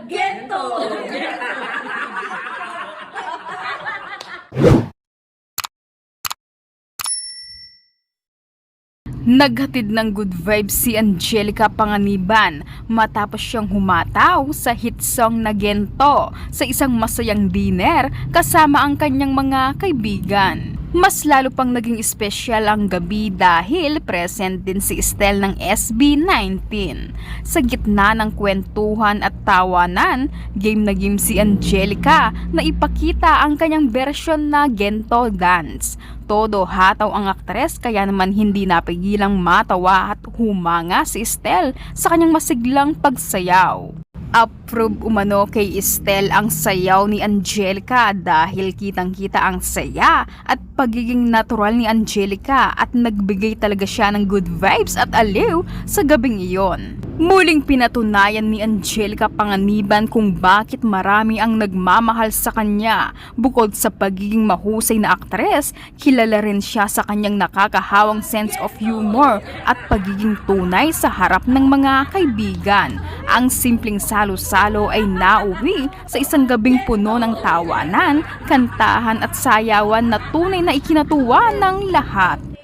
Gento! Naghatid ng good vibes si Angelica Panganiban matapos siyang humataw sa hit song na Gento sa isang masayang dinner kasama ang kanyang mga kaibigan. Mas lalo pang naging espesyal ang gabi dahil present din si Estel ng SB19. Sa gitna ng kwentuhan at tawanan, game na game si Angelica na ipakita ang kanyang version na Gento dance. Todo hataw ang aktres kaya naman hindi napigilang matawa at humanga si Estel sa kanyang masiglang pagsayaw. Approve umano kay Estel ang sayaw ni Angelica dahil kitang-kita ang saya at pagiging natural ni Angelica at nagbigay talaga siya ng good vibes at aliw sa gabing iyon. Muling pinatunayan ni Angelica Panganiban kung bakit marami ang nagmamahal sa kanya. Bukod sa pagiging mahusay na aktres, kilala rin siya sa kanyang nakakahawang sense of humor at pagiging tunay sa harap ng mga kaibigan. Ang simpleng salo-salo ay nauwi sa isang gabing puno ng tawanan, kantahan at sayawan na tunay na ikinatuwa ng lahat.